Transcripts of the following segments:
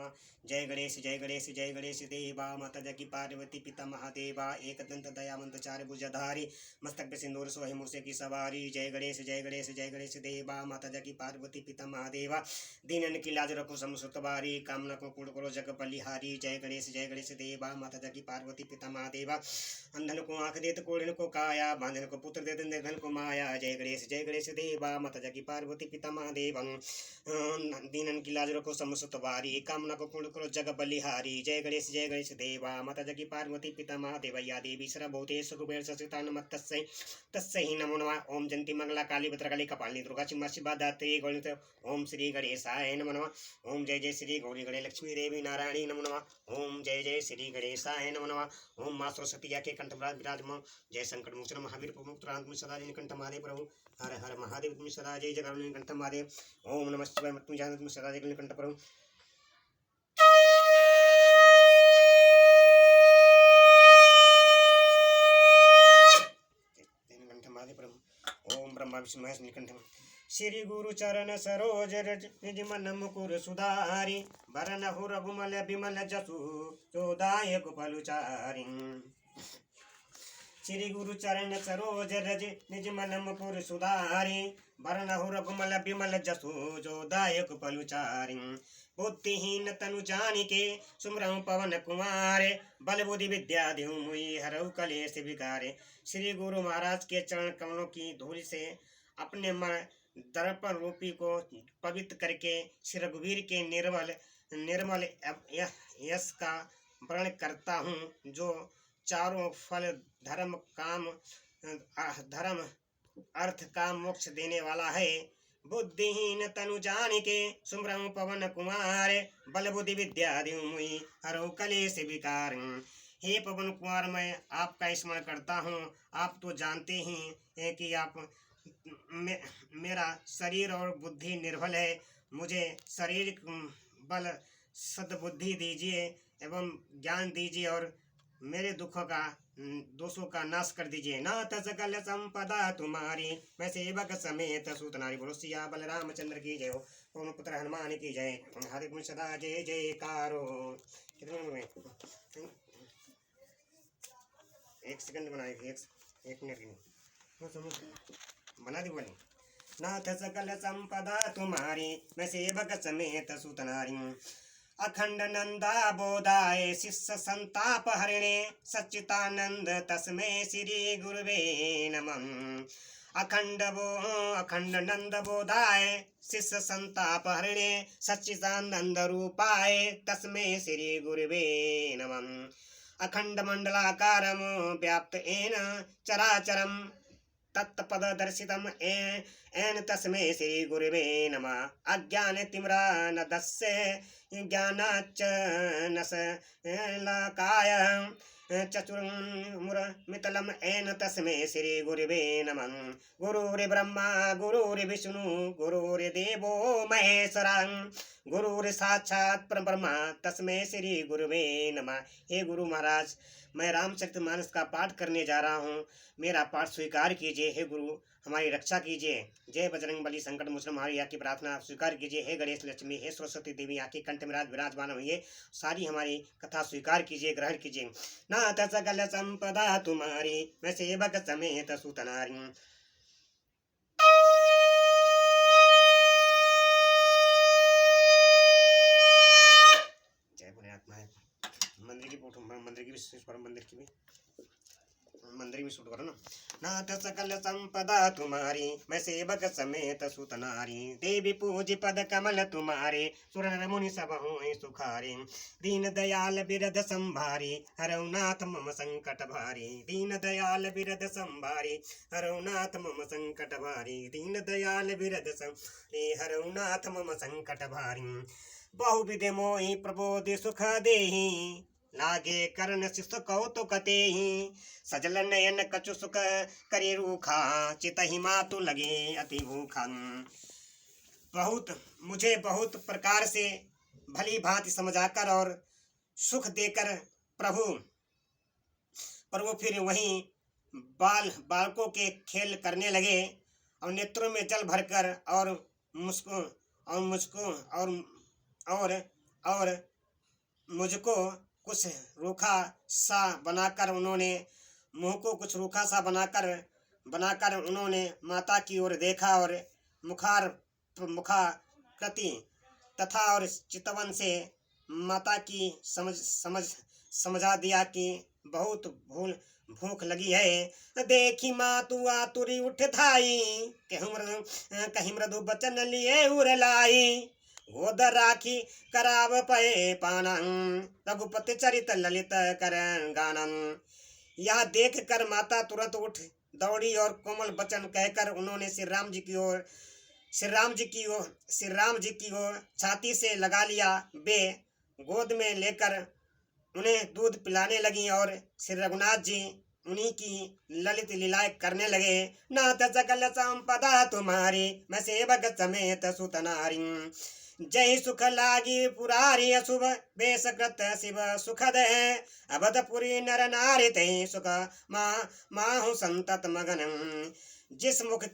नमः। जय गणेश जय गणेश जय गणेश देवा। माता जगी पार्वती पिता महादेवा। एक दंत दयावंत चार भुजधारी मस्तक पे सिंदूर सोहे मूसे की सवारी। जय गणेश जय गणेश जय गणेश देवा। माता जगी पार्वती पिता महादेवा। दीनन की लाज रखो समसुत बारी। कामना को पूर्ण करो जग बलिहारी। जय गणेश देवा। माता जगी पार्वती पिता महादेवा। अंधन को आंख देत कोड़न को काया। बांधन को पुत्र देत निर्धन को माया। जय गणेश देवा। माता जगी पार्वती पिता महादेवा। दीनन की लाज रखो समसुत बारी। कामना को पूर्ण करो जग बलिहारी। जय गणेश देवा। माता जगी पार्वती पिता महादेव। या देवी सर्वभूतेषु कुबेर ससिता नमस्तस्यै तस्यै नमो नमः। ओम जयंती मंगला काली भद्रकाली कपालिनी दुर्गा क्षमा शिवा दात्री गणित। ओम श्री गणेशाय नमो नमः। ओम जय श्री गौरी गणे लक्ष्मी देवी नारायणी नमो नमः। ओम जय श्री गणेशाय नमो नमः। ओम मां सरस्वती के कंठ विराजमान। जय संकट मोचन महावीर प्रमुख राम सदा कंठ महादेव प्रभु। हर हर महादेव तुम सदा जय जगरुणी कंठ महादेव। ओम नमः शिवाय मृत्यु जान तुम सदा जय कंठ प्रभु। ओम ब्रह्मा विष्णु महेश नीलकंठ। श्री गुरु चरण सरोज रज निज मन मुकुर सुधारी। भरन हो रघुमल बिमल जसु जोदायक पलुचारी। श्री गुरु चरण सरोज रज निज मन मुकुर सुधारी। भरन हो रघुमल बिमल जसु जोदायक पलुचारी। बुद्धिहीन तनु जानिके सुमरहु पवन कुमार। बल बुद्धि विद्या देहु मुई हरहु कलेश विकारे। श्री गुरु महाराज के चरण कमलों की धूल से अपने मन दर्पण रूपी को पवित्र करके श्री रघुवीर के निर्मल यश का वर्ण करता हूँ, जो चारों फल धर्म अर्थ काम मोक्ष देने वाला है। बुद्धिहीन तनु जानिके सुमरहु पवन कुमार। बल बुद्धि विद्या देहु मुई हरहु कलेश विकार। हे पवन कुमार, मैं आपका स्मरण करता हूँ। आप तो जानते ही हैं कि आप मेरा शरीर और बुद्धि निर्बल है। मुझे शरीर बल सद्बुद्धि दीजिए एवं ज्ञान दीजिए और मेरे दोषों का नाश कर दीजिए। नाथ सकल संपदा तुम्हारी, मैं सेवक समेत सूत नारी। बोलो सिया बलरामचंद्र की जय हो। पवन पुत्र हनुमान की जय। हरि गुण सदा जय जयकारो। कितने एक सेकंड बनाई थी, एक मिनट की बना दी बोली। नाथ सकल संपदा तुम्हारी, मैं सेवक समेत सूत नारी। अखंड नंदा बोधाय शिष्य संताप हरिणे। सच्चिदानंद तस्मै श्री गुरुवे नमः। अखंड नंद बोधाय शिष्य संताप हरिणे। सच्चिदानंद रूपाय तस्मै श्री गुरुवे नमः। अखंड मंडलाकारं व्याप्त येन चराचरं तत्पद दर्शितम् येन तस्मै श्री गुरुवे नमः। अज्ञानतिमिरान्धस्य ज्ञानाच्चनशलाकाय चतुर्मुरमितलं येन तस्मै श्री गुरुवे नमः। गुरुर्ब्रह्मा गुरुर्विष्णु गुरुर्देवो महेश्वरः। गुरुर्साक्षात् परब्रह्म तस्मै श्री गुरुवे नमः। हे गुरु महाराज, मैं रामचरितमानस का पाठ करने जा रहा हूँ। मेरा पाठ स्वीकार कीजिए। हे गुरु, हमारी रक्षा कीजिए। जय बजरंग बली संकट मोचन, हमारी आपकी प्रार्थना स्वीकार कीजिए। हे गणेश लक्ष्मी, हे सरस्वती देवी, आपके कंठ में विराजमान हुई, सारी हमारी कथा स्वीकार कीजिए, ग्रहण कीजिए। नाथ सकल संपदा तुम्हारी, मैं सेवक समेत सूत नारी। जय बोले आत्मा। मंदिर की फोटो, मंदिर की भी मंदिर की भी मंदिर में शूट करो ना। नाथ सकल संपदा तुम्हारी, मैं सेवक समेत सूत नारी। देवी पूज पद कमल तुम्हारे, सुर नर मुनि सब हों सुखारे। दीन दयाल बिरद संभारी, हरौ नाथ मम संकट भारी। दीन दयाल बिरद संभारी, हरौ नाथ मम संकट भारी। दीन दयाल बिरद संभारी, हरौ नाथ मम संकट भारी। बहुविध मोहि प्रबोधि सुख देहि, लागे करण शिष्ट कौतुक तेहि। सजल नयन कछु सुख करे रूखा, चितहि मातु लगे अति भूखा। मुझे बहुत प्रकार से भली भांति समझाकर और सुख देकर प्रभु फिर वहीं बालकों के खेल करने लगे और नेत्रों में जल भरकर और मुझको कुछ रूखा सा बनाकर उन्होंने मुंह को कुछ रूखा सा बनाकर उन्होंने माता की ओर देखा और मुखाकृति तथा और चितवन से माता की समझा दिया कि बहुत भूख लगी है। देखी माँ तू आतुरी उठ थाई, कहीं मृदु बचन लिए उर लाई। गोद राखी कराव पए पानंग, रघुपति चरित ललित कर गानंग। यह देख कर माता तुरंत उठ दौड़ी और कोमल बचन कहकर उन्होंने श्री राम जी की ओर छाती से लगा लिया। वे गोद में लेकर उन्हें दूध पिलाने लगी और श्री रघुनाथ जी उन्हीं की ललित लीलाएं करने लगे। नाथ सकल संपदा तुम्हारी, मैं सेवक समेत सुत नारी। जय सुख लागी पुरारी अशुभ, बेसकृत शिव सुखद है। अवधपुरी नर नारी ते सुख माहु संतत मगन। जिस मुख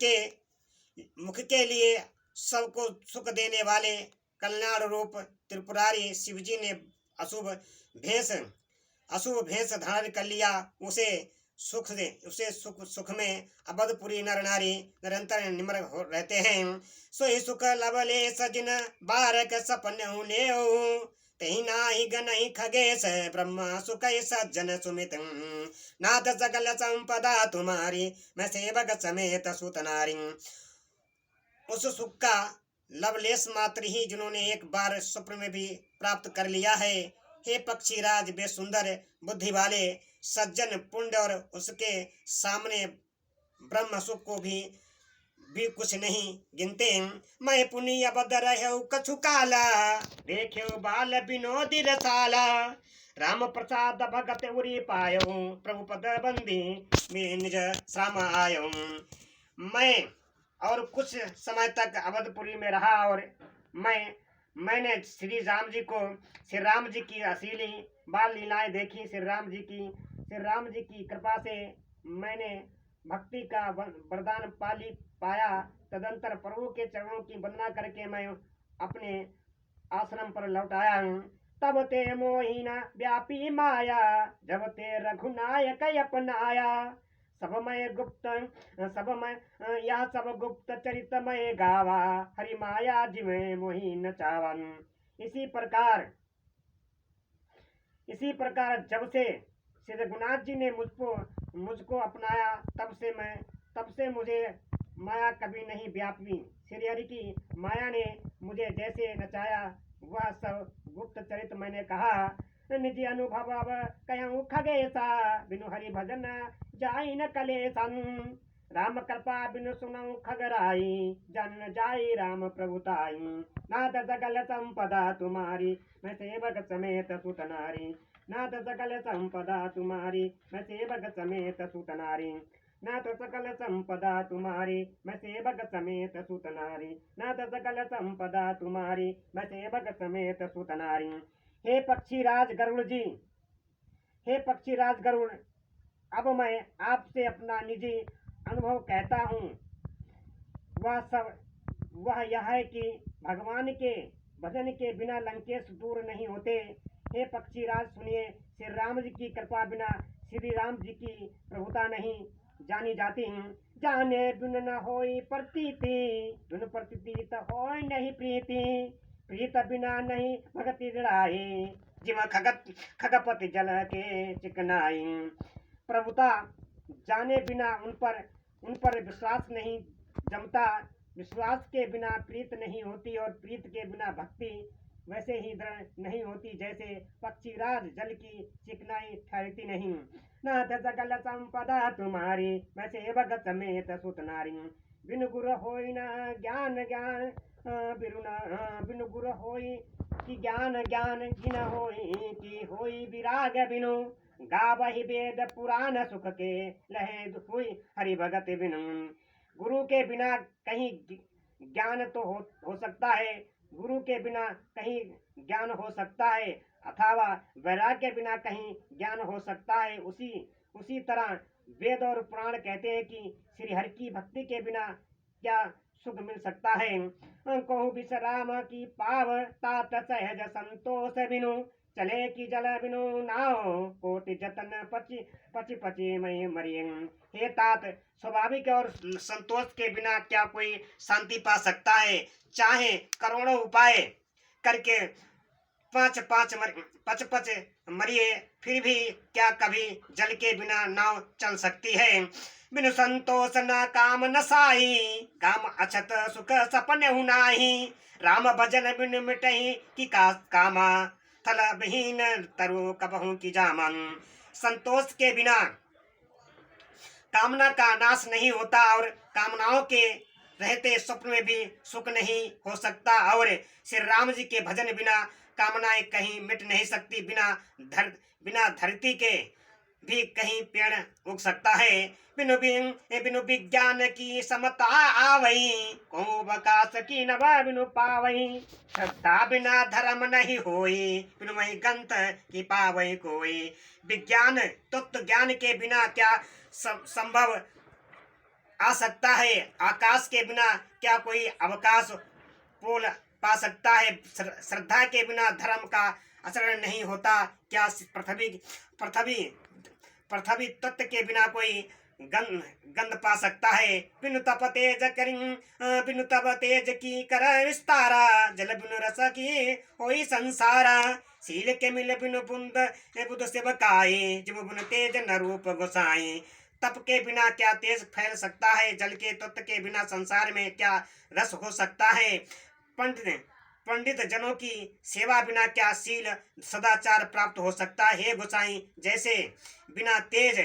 के लिए सबको सुख देने वाले कल्याण रूप त्रिपुरारी शिवजी ने अशुभ भेष धारण कर लिया, उसे सुख में अवधपुरी नर नारी निरंतर निमग्न हो रहते हैं। सोई सुख लवले सजिन बारक सपन ले, तही नाही गनहि खगेश ब्रह्मा सुख सज्जन सुमित। नाथ सकल संपदा तुम्हारी, मैं सेवक समेत सुत नारी। उस सुख का लवलेश मात्र ही जिन्होंने एक बार स्वप्न में भी प्राप्त कर लिया है। हे पक्षीराज, वे सुंदर बुद्धि वाले सज्जन पुण्य और उसके सामने ब्रह्म सुख को भी कुछ नहीं गिनते। मैं पुण्य बद रहु कछु काला, देख्यो बाल विनोदी रसाला। राम प्रसाद भगत उरी पायो, प्रभु पद बंदी में निज श्राम आयो। मैं और कुछ समय तक अवधपुरी में रहा और मैंने श्री राम जी की असीली बाल लीलाएं देखी। श्री राम जी की कृपा से मैंने भक्ति का वरदान पाया। तदंतर प्रभु के चरणों की वंदना करके मैं अपने आश्रम पर लौट आया हूँ। तब ते मोहिना व्यापी माया, जब ते रघुनायक अपनाया। सब सब गुप्त चरित मय गावा, हरि माया जिवे मोहि नचावन। इसी प्रकार जब से श्री रघुनाथ जी ने मुझको अपनाया, तब से मुझे माया कभी नहीं व्यापी। श्री हरि की माया ने मुझे जैसे नचाया वह सब गुप्त चरित मैंने कहा। निज अनुभव अब कहूँ खगेसा, बिनु हरि भजन जाई न कलेसन। राम कृपा बिनु सुनऊ खगराई, जन जाई राम प्रभुताई। नाथ सकल संपदा तुम्हारी, मैं सेवक समेत सुत नारी। नाथ सकल संपदा तुम्हारी, मैं सेवक समेत सुत नारी। नाथ सकल संपदा तुम्हारी, मैं सेवक समेत सुत नारी। नाथ सकल संपदा तुम्हारी, मैं सेवक समेत सुत नारी। हे पक्षीराज गरुड़, अब मैं आपसे अपना निजी अनुभव कहता हूँ। वह यह है कि भगवान के भजन के बिना लंकेश दूर नहीं होते। हे पक्षीराज सुनिए, श्री राम जी की कृपा बिना श्री राम जी की प्रभुता नहीं जानी जाती। जाने बिन न होई प्रतीति, बिन प्रतीति त होई नहीं प्रीति। प्रीत बिना नहीं भगति जड़ाई, जिम खगपति जल के चिकनाई। प्रभुता जाने बिना उन पर विश्वास नहीं जमता। विश्वास के बिना प्रीत नहीं होती और प्रीत के बिना भक्ति वैसे ही दृढ़ नहीं होती जैसे पक्षीराज जल की चिकनाई ठहरती नहीं। नाथ सकल संपदा तुम्हारी, मैं सेवक समेत सुत नारी। बिनु गुरु होई न ज्ञान बिनु गुरु होई कि ज्ञान जिन होई कि होई विराग बिनु। गावहि वेद पुराण सुख के, लहे हुई हरि भगत बिनु। गुरु के बिना कहीं ज्ञान तो हो सकता है, गुरु के बिना कहीं ज्ञान हो सकता है, अथवा वैराग्य के बिना कहीं ज्ञान हो सकता है। उसी तरह वेद और पुराण कहते हैं कि श्री हरि की भक्ति के बिना क्या सुख मिल सकता है। कहूँ विश्राम की पाव, तात सहज संतोष बिनु। चले की जल बिनु नाव कोटि जतन पची पची पची मई मरियं। हे तात, स्वाभाविक और संतोष के बिना क्या कोई शांति पा सकता है? चाहे करोड़ों उपाय करके पांच पांच पच पच मरिए, फिर भी क्या कभी जल के बिना नाव चल सकती है? बिनु संतोष न काम न साई, काम अछत सुख सपन नाही। राम भजन बिनु मिटही की कामा, थल विहीन तरु कबहू की जामन। संतोष के बिना कामना का नाश नहीं होता और कामनाओं के रहते स्वप्न में भी सुख नहीं हो सकता। और श्री राम जी के भजन बिना कामनाएं कहीं मिट नहीं सकती। बिना धरती के भी कहीं पेड़ उग सकता है। बिनु विज्ञान की समता आवई, को बकास की नभ बिनु पावई। श्रद्धा बिना धर्म नहीं होई, बिनु मही गंत की पावई कोई। विज्ञान तत्व ज्ञान के बिना क्या संभव आ सकता है? आकाश के बिना क्या कोई अवकाश पोल पा सकता है? श्रद्धा के बिना धर्म का आचरण नहीं होता। क्या पृथ्वी तत्व के बिना कोई गंध पा सकता है? बिनु तप तेज की कर विस्तारा, जल बिनु रस की होई संसारा। शील के मिल बिनु बुध सेवकाई, जिम बिनु तेज न रूप गोसाई। तप के बिना क्या तेज फैल सकता है? जल के तत्व के बिना संसार में क्या रस हो सकता है? पंडित जनों की सेवा बिना क्या शील सदाचार प्राप्त हो सकता है? गोसाई जैसे बिना तेज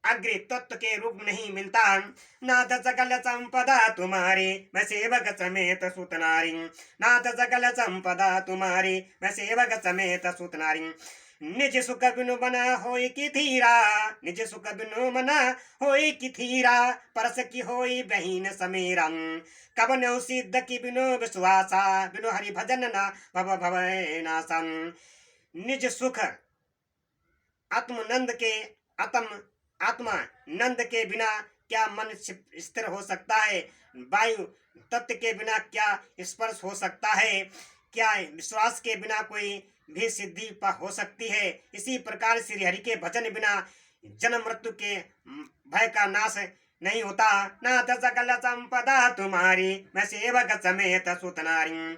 अग्नि तत्व के रूप नहीं मिलता। नाथ सकल संपदा तुम्हारी, मैं सेवक समेत सुतनारी। नाथ सकल संपदा तुम्हारी, मैं सेवक समेत सुतनारी। निज सुख बिनु बना होई की थीरा, निज सुख बिनु मना होई की थीरा। परस की होई बहीन समीरा, कबन सिद्ध की बिनु विश्वासा। बिनु हरि भजन ना भव भवै नासं। निज सुख आत्मनंद के आत्मा नंद के बिना क्या मन स्थिर हो सकता है? वायु तत्व के बिना क्या स्पर्श हो सकता है? क्या विश्वास के बिना कोई भी सिद्धि हो सकती है? इसी प्रकार श्री हरि के भजन बिना जन्म मृत्यु के भय का नाश नहीं होता। नाथ सकल संपदा तुम्हारी, मैं सेवक समेत सुतनारी।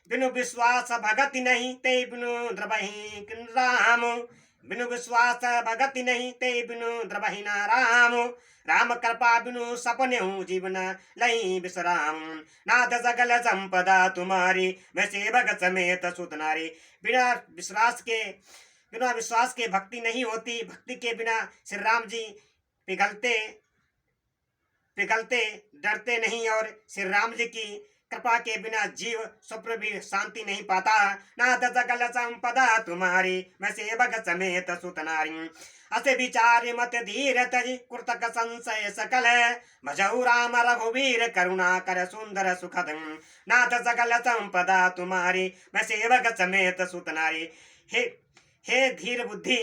बिनु विश्वास भगति नहीं, ते बिनु द्रवहि राम। बिनु विश्वास भगति नहीं, ते बिनु द्रवहि न राम। राम कृपा बिनु सपने जीवन लई विश्राम। नाथ सकल संपदा तुम्हारी, मैं सेवक समेत सुतनारी। बिना विश्वास के भक्ति नहीं होती। भक्ति के बिना श्री राम जी पिघलते डरते नहीं। और श्री राम जी की कृपा के बिना जीव स्वप्न भी शांति नहीं पाता। नाथ सकल संपदा तुम्हारी, मैं सेवक समेत सुतनारी। अस विचार मत धीर तज, कुर्तक संशय सकल। भजऊ राम रघुवीर, करुणा कर सुंदर सुखद। नाथ सकल संपदा तुम्हारी, मैं सेवक समेत सुतनारी। हे धीर बुद्धि,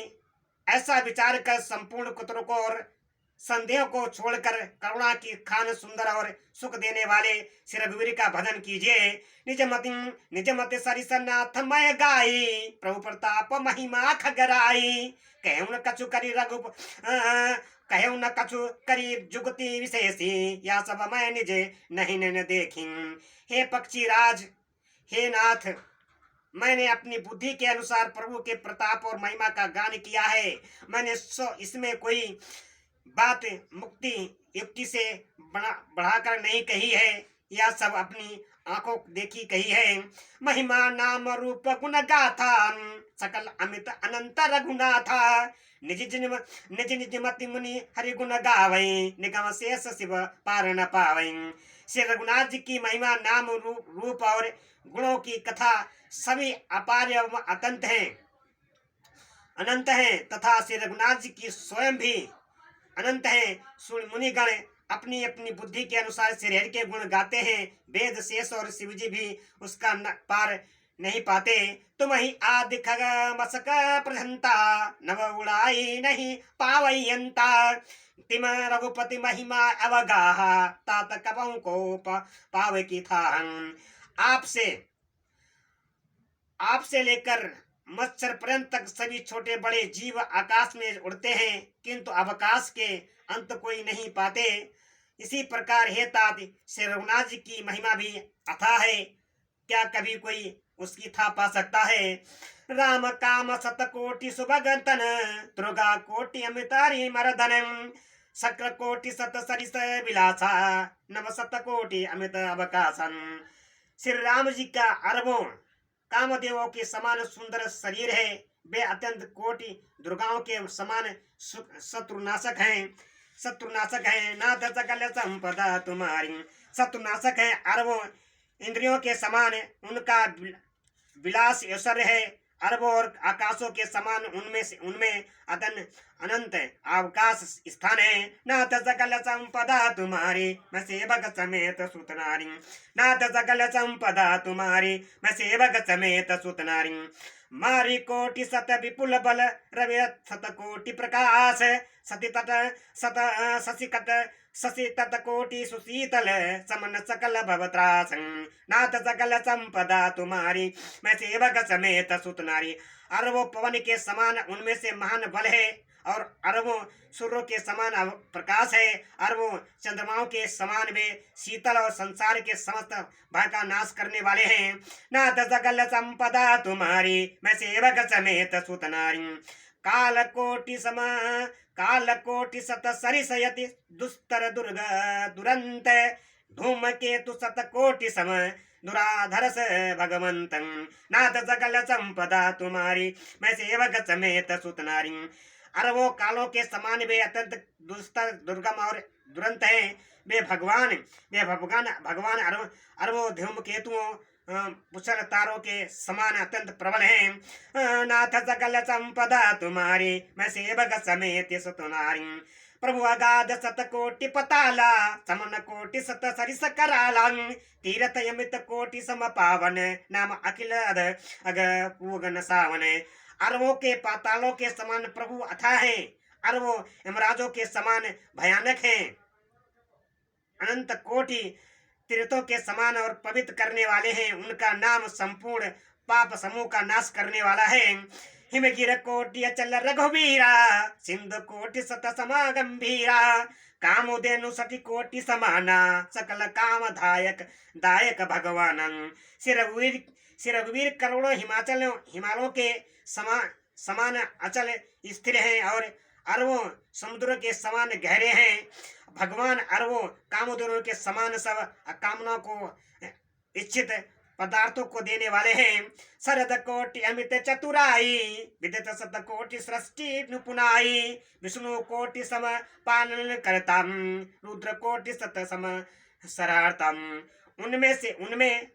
ऐसा विचार कर संपूर्ण कुतरों को और संदेह को छोड़कर करुणा की खान सुंदर और सुख देने वाले श्री रघुवीर का भजन कीजिए। निज मति सरिसनाथ मय गाई, प्रभु प्रताप महिमा खगराई। कहूँ न कछु करी कहूँ न कछु करी जुगति विशेषी, या सब मैं निजे नहीं न देखी। हे पक्षी राज, हे नाथ, मैंने अपनी बुद्धि के अनुसार प्रभु के प्रताप और महिमा का गान किया है। मैंने इसमें कोई बात मुक्ति युक्ति से बढ़ाकर नहीं कही है, या सब अपनी आंखों देखी कही है। महिमा नाम रूप गुण गाथा, सकल अमित अनंत रघुनाथा। निज मति मुनि हरि गुण गावई, निगम शेष शिव पार न पावई। श्री रघुनाथ जी की महिमा नाम रूप और गुणों की कथा सभी अपार एवं अनंत हैं तथा श्री रघुनाथ जी की स्वयं भी अनंत है। मुनिगण अपनी अपनी बुद्धि के अनुसार श्री हरि के गुण गाते हैं। वेद शेष और शिवजी भी उसका पार नहीं पाते। तुम ही आदि खग मसक प्रधंता, नव उड़ाई नहीं पावयंता। तिम रघुपति महिमा अवगाहा, तात कबहू को पावे की था। आपसे लेकर मच्छर पर्यंत तक सभी छोटे बड़े जीव आकाश में उड़ते हैं, किंतु अवकाश के अंत कोई नहीं पाते। इसी प्रकार हे तात, श्री रघुनाथ जी की महिमा भी अथाह है, क्या कभी कोई उसकी था पा सकता है। राम काम सतकोटि सुभगतन, दुर्गा कोटि अमितारी मर्दनम, शक्र कोटि सत सरिस विलासा, नव सतकोटि अमित अवकाशन। श्री राम जी का अरबों कामदेवों के समान सुंदर शरीर है। वे अत्यंत कोटि दुर्गाओं के समान शत्रुनाशक हैं, शत्रुनाशक है। नाथ सकल संपदा तुम्हारी, शत्रुनाशक है। अरबों इंद्रियों के समान उनका विलास ऐश्वर्य है। अरबों और आकाशों के समान उनमें अनंत अवकाश स्थान है। नाथ सकल संपदा तुम्हारी, मैं सेवक समेत सुतनारी, नाथ सकल संपदा तुम्हारी, मैं सेवक समेत सुतनारी। मारी कोटि सत विपुल बल, रवि सत कोटि प्रकाश, सती तट सत शशिकट शशि तत कोटि सुशीतल, समन सकल भवत्रास। नाथ सकल संपदा तुम्हारी, मैं सेवक समेत सुत नारी। अरबों पवन के समान उनमें से महान बल है, और अरबों सूर्यों के समान प्रकाश है। अरबों चंद्रमाओं के समान वे शीतल और संसार के समस्त भय का नाश करने वाले हैं। नाथ सकल संपदा तुम्हारी, मैं सेवक समेत सुत नारी। काल कोटि सम काल कोटि सत सरिसयति, दुस्तर दुर्ग दुरंत, धूम केतु सत कोटि सम, दुराधरस भगवंत। नाथ सकल संपदा तुम्हारी, मैं सेवक समेत सुत नारी। अरबों कालों के समान वे अत्यंत दुस्तर दुर्गम और दुरंत हैं। वे भगवान अरबों धूम केतुओं कुशल तारों के समान अत्यंत प्रबल हैं। नाथ सकल संपदा तुम्हारी, मैं सेवक समेत सुत नारी। प्रभु अगाध सत कोटि पताला, समन कोटि सत सरिस कराला, तीरथ यमित कोटि सम पावन, नाम अखिल अग पूगन सावन। अरबों के पातालों के समान प्रभु अथाह है, अरबों यमराजों के समान भयानक हैं। अनंत कोटि तीर्थों के समान और पवित्र करने वाले हैं। उनका नाम संपूर्ण पाप समूह का नाश करने वाला है। हिमगिर कोटि अचल रघुवीरा, सिंधु कोटि सत समा गंभीरा, कामोदेनु सति कोटि समाना, सकल काम दायक भगवान। श्री रघुवीर करोड़ों हिमालयों के समान अचल स्थिर हैं, और अरबों समुद्र के समान गहरे हैं। भगवान अरबों कामोदरों के समान सब कामना को इच्छित पदार्थों को देने वाले हैं। शरद कोटि अमित चतुराई, विदित सत कोटि सृष्टि नुपुनाई, विष्णु कोटि सम पालन करतम, रुद्र कोटि सत सम शरारतम। उनमें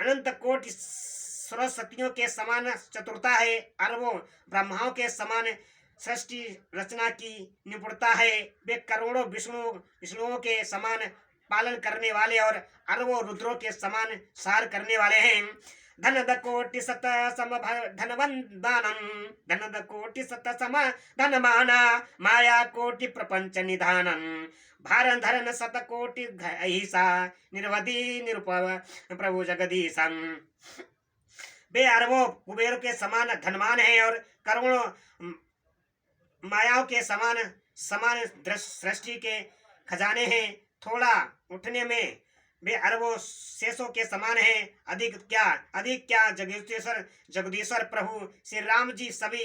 अनंत कोटि सरस्वतियों के समान चतुरता है। अरबों ब्रह्माओं के समान सृष्टि रचना की निपुणता है। वे करोड़ों विष्णुओं के समान पालन करने वाले और अरबों रुद्रों के समान सार करने वाले हैं। धनद कोटि सत सम धनवंदानम, धनद कोटि सत सम धनमाना, माया कोटि प्रपंच निधानम, भारन धरन सत कोटि अहिसा, निर्वधि निरुपव प्रभु जगदीशम। वे अरबों कुबेरों के समान धनवान हैं, और करोड़ों मायाओं के समान सृष्टि के खजाने हैं। थोड़ा उठने में वे अरबों शेषों के समान हैं। अधिक क्या जगदीश्वर प्रभु श्री राम जी सभी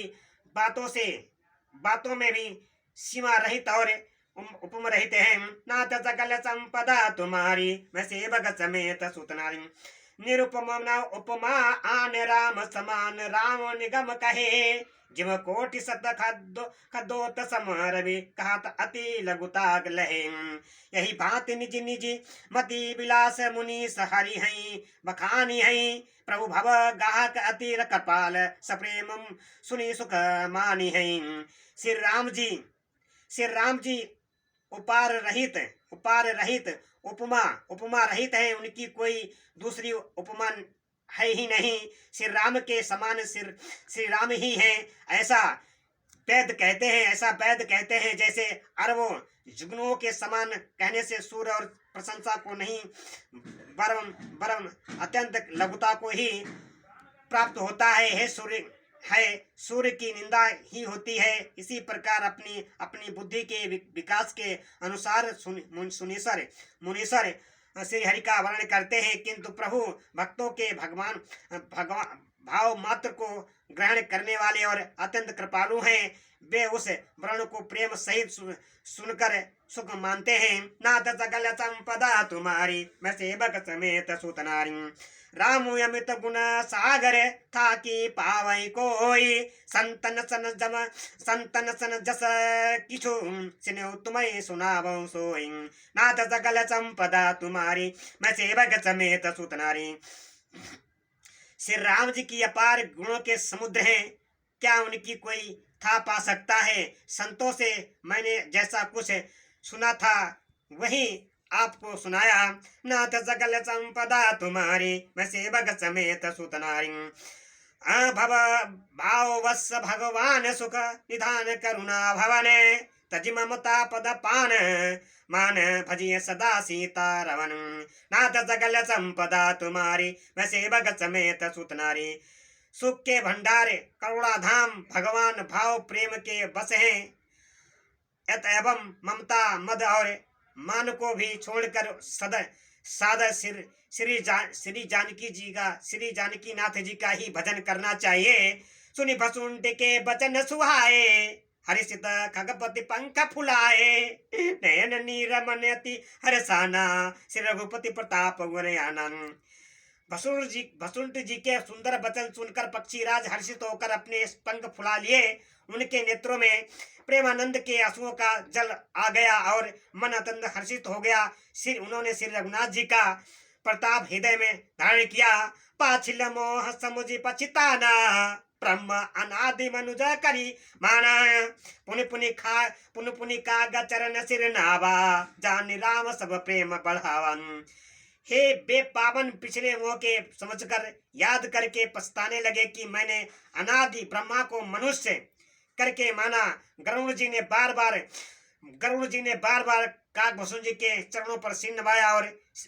बातों में भी सीमा रहित और उपम रहित हैं। नाथ सकल संपदा तुम्हारी, मैं सेवक समेत सुत नारी। निरुपमा उपमा आन राम समान, राम निगम कहे, जिम कोटि सत खदोत समरवि, कहत अति लघुताग लहे। यही बात निज निज मति विलास मुनीस हरि हैं, बखानी हैं, प्रभु भव गाहक अति कृपाल, सप्रेम सुनी सुख मानी हैं। श्री राम जी उपार रहित उपमा रहित है। उनकी कोई दूसरी उपमा है ही नहीं। श्री राम के समान श्री राम ही हैं, ऐसा वैद कहते हैं। जैसे अरबों जुगनुओं के समान कहने से सूर्य और प्रशंसा को नहीं, वरम अत्यंत लघुता को ही प्राप्त होता है। हे सूर्य है सूर्य की निंदा ही होती है। इसी प्रकार अपनी अपनी बुद्धि के विकास के अनुसार सुनीसर मुनीसर श्री हरि का वर्णन करते हैं, किंतु प्रभु भक्तों के भगवान भाव मात्र को ग्रहण करने वाले और अत्यंत कृपालु हैं। वे उस वर्ण को प्रेम सहित सुनकर सुख मानते हैं। नाथ सकल संपदा तुम्हारी, मैं सेवक समेत सुत नारी। राम अमित गुण सागर था कि पावई कोई, संतन सन जस किछु सिने तुम्हें सुनावो सोई। नाथ सकल संपदा तुम्हारी, मैं सेवक समेत सुत नारी। श्री राम जी की अपार गुणों के समुद्र हैं, क्या उनकी कोई था पा सकता है। संतों से मैंने जैसा कुछ सुना था वही आपको सुनाया। नाथ सकल संपदा तुम्हारी, मैं सेवक समेत सुत नारी। भव भाववश भगवान सुख निधान करुणा भवन, तज ममता पद पान मान भजिए सदा सीता रवन। नाथ सकल संपदा तुम्हारी, मैं सेवक समेत सुत नारी। सुख के भंडार करुणा धाम भगवान भाव प्रेम के बस हैं। यत एवं ममता मद और मान को भी छोड़कर सादा श्री जानकी नाथ जी का ही भजन करना चाहिए। सुनि भसुंड के बचन सुहाए, हरिषित खगपति पंख फुलाए। नयन नीरमनयति हरसाना, श्री रघुपति प्रताप गुणयानन। वसुंठ जी के सुंदर वचन सुनकर पक्षीराज हर्षित होकर अपने पंख फुला लिए। उनके नेत्रों में प्रेमानंद के आंसुओं का जल आ गया और मन अत्यंत हर्षित हो गया। उन्होंने श्री रघुनाथ जी का प्रताप हृदय में धारण किया। पाछिल मोह समुझि पछिताना, ब्रह्म अनादि मनुज करी माना। पुनि पुनि का चरण सिर नावा, जानि राम सब प्रेम बढ़ावन। हे बेपावन पिछले मोह के समझकर याद करके पछताने लगे कि मैंने अनादि ब्रह्मा को मनुष्य करके माना। गरुड़ जी ने बार बार काकभूषण जी के चरणों पर सिर नवाया और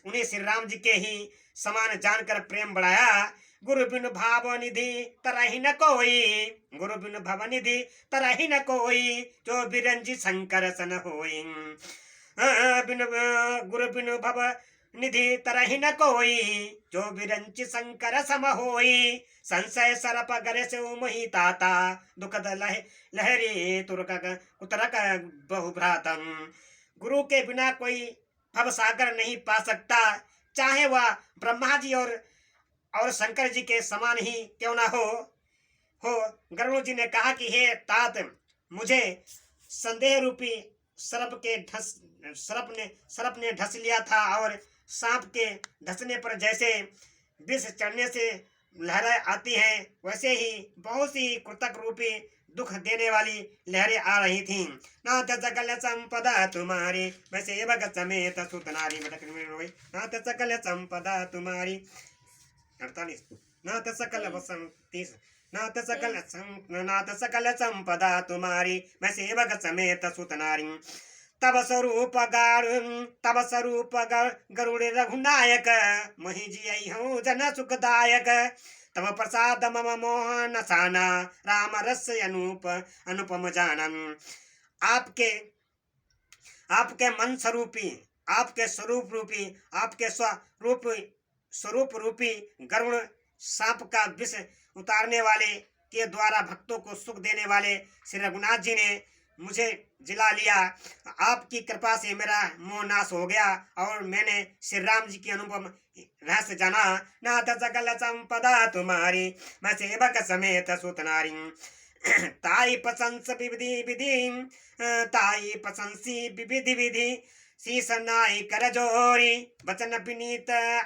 उन्हें श्री राम जी के ही समान जानकर प्रेम बढ़ाया। गुरु बिनु भाव निधि तरहि न कोई, गुरु बिनु भव निधि तरहि न कोई, जो बिरंजी शंकर सन होई। गुरु बिनु भव निधि तरहि न कोई, जो बिरंच शंकर सम होई। संशय सरप गर से मोहि ताता, दुखद लहरी तुरक बहुभ्रातम। गुरु के बिना कोई भव सागर नहीं पा सकता, चाहे वह ब्रह्मा जी और शंकर जी के समान ही क्यों ना हो। गरुड़ जी ने कहा कि हे तात, मुझे संदेह रूपी सर्प ने ढस लिया था और सांप के ढसने पर जैसे विष चढ़ने से लहरें आती हैं, वैसे ही बहुत सी कृतक रूपी दुख देने वाली लहरें आ रही थीं। नाथ सकल संपदा तुम्हारी, मैं सेवक समेत सुत नारी। नाथ सकल संपदा तुम्हारी 48। नाथ सकल संपदा तुम्हारी, मैं सेवक समेत सुत नारी। तब स्वरूप गरुड़ रघुनायक, मोहि जियहि हूँ जन सुखदायक। तब प्रसाद मम मोहन साना, राम रस अनुपम जानन। आपके मन स्वरूपी, आपके स्वरूप रूपी, आपके स्वरूप रूपी गरुड़ सांप का विष उतारने वाले के द्वारा भक्तों को सुख देने वाले श्री रघुनाथ जी ने मुझे जिला लिया। आपकी कृपा से मेरा मोह नाश हो गया और मैंने श्री राम जी की अनुपम रहस्य जाना। नाथ सकल संपदा तुम्हारी, मैं सेवक समेत सुत नारी। ताई प्रशंसी विधि, शीस नाई कर जोरी। वचन विनीत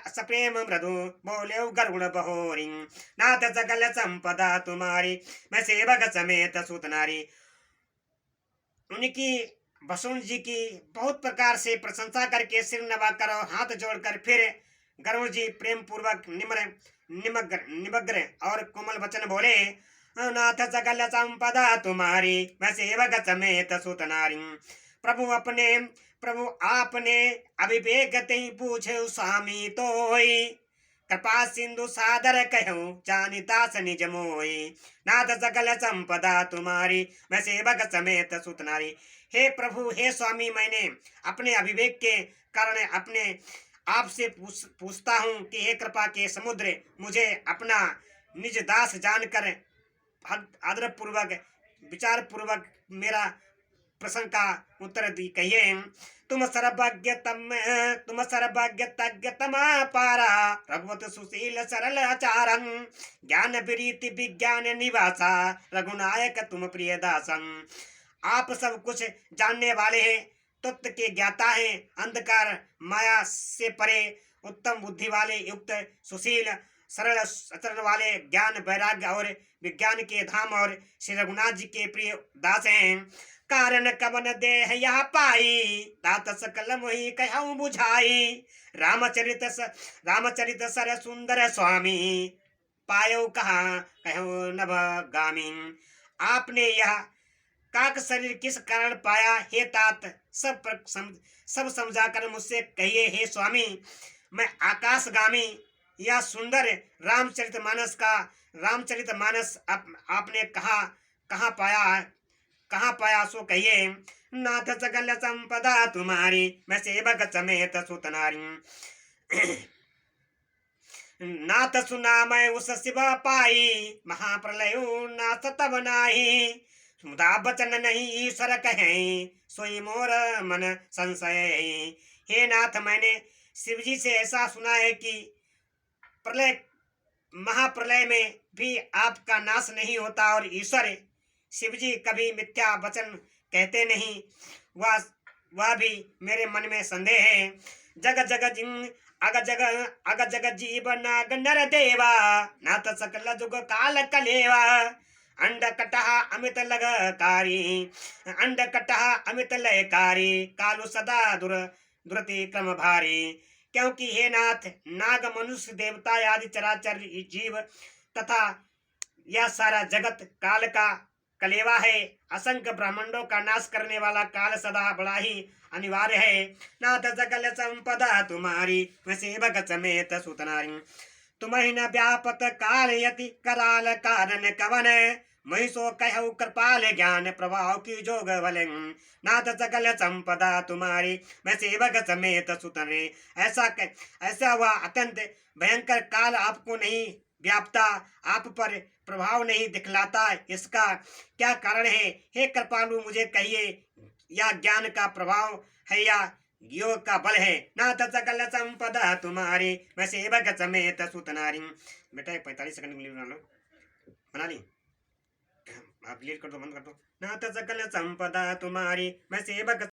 सप्रेम मृदु, बोले गरुड़ बहोरी। नाथ सकल संपदा तुम्हारी, मैं सेवक समेत सुत नारी। उनकी वसुंठ जी की बहुत प्रकार से प्रशंसा करके सिर नवाकर और हाथ जोड़कर फिर गरुड़ जी प्रेम पूर्वक निमग्र और कोमल वचन बोले। नाथ सकल संपदा तुम्हारी, मैं सेवक समेत सुत नारी। प्रभु आपने अभिवेक ते पूछे स्वामी तोई, कृपा सिंधु सादर कहूँ जानिता स निज मोहि। नाथ सकल संपदा तुम्हारी, मैं सेवक समेत सुत नारी। हे प्रभु, हे स्वामी, मैंने अपने अविवेक के कारण अपने आप से पूछता हूँ कि हे कृपा के समुद्र, मुझे अपना निज दास जानकर आदर पूर्वक विचार पूर्वक मेरा प्रश्न का उत्तर दी कहिए। तुम सर्वज्ञतम पारा, रघुवत सुशील सरल आचारं। ज्ञान विरीति विज्ञान निवासा, रघुनायक तुम प्रिय दासं। आप सब कुछ जानने वाले हैं, तत्व के ज्ञाता हैं, अंधकार माया से परे उत्तम बुद्धि वाले, युक्त सुशील सरल आचरण वाले, ज्ञान वैराग्य और विज्ञान के धाम और श्री रघुनाथ जी के प्रिय दास हैं। कारण कवन देह यह पाई, तात सकल मोहि कहूँ बुझाई। रामचरित सर सुंदर स्वामी, पायो कहाँ कहूँ नभ गामी। आपने यह काक शरीर किस कारण पाया हे तात, सब समझाकर मुझसे कहिए हे स्वामी। मैं आकाशगामी या सुंदर रामचरित मानस आपने कहाँ पाया सो कहिए। नाथ सकल संपदा तुम्हारी, मैं सेवक समेत सुत नारी। नाथ सुना मैं उस शिव पाई, महाप्रलय नाथ तब नाही। मुदा बचन नहीं ईश्वर कहें, सोई मोर मन संशय। हे नाथ, मैंने शिव जी से ऐसा सुना है कि महाप्रलय में भी आपका नाश नहीं होता, और ईश्वर शिव जी कभी मिथ्या वचन कहते नहीं। वह भी मेरे मन में संदेह है। अग जग जीव नाग नर देवा, नाथ सकल जुग काल कलेवा। अंड कटहा अमित लगकारी, अंड कटहा अमित लयकारी। कालु सदा दुरति क्रम भारी। क्योंकि हे नाथ, नाग मनुष्य देवता आदि चराचर जीव तथा यह सारा जगत काल का कलेवा है। असंख्य ब्रह्मांडों का नाश करने वाला काल सदा बड़ा ही अनिवार्य है। नाथ सकल संपदा तुम्हारी, मैं सेवक समेत सुत नारी। तुम्हें न व्यापत काल यति कराल कारण कवन। महिषो कहु कृपाल ज्ञान प्रभाव की जोग बलन। नाथ सकल संपदा तुम्हारी, मैं सेवक समेत सुत नारी। ऐसा हुआ अत्यंत भयंकर काल आपको नहीं व्यापता, आप पर प्रभाव नहीं दिखलाता, इसका क्या कारण है? हे कृपालु, मुझे कहिए, या ज्ञान का प्रभाव है या योग का बल है? नाथ सकल संपदा तुम्हारी, मैं सेवक समेत सुत नारी। बेटा 45 सेकंड के लिए बना ली, आप क्लियर कर दो, बंद कर दो। नाथ सकल संपदा तुम्हारी, मैं सेवक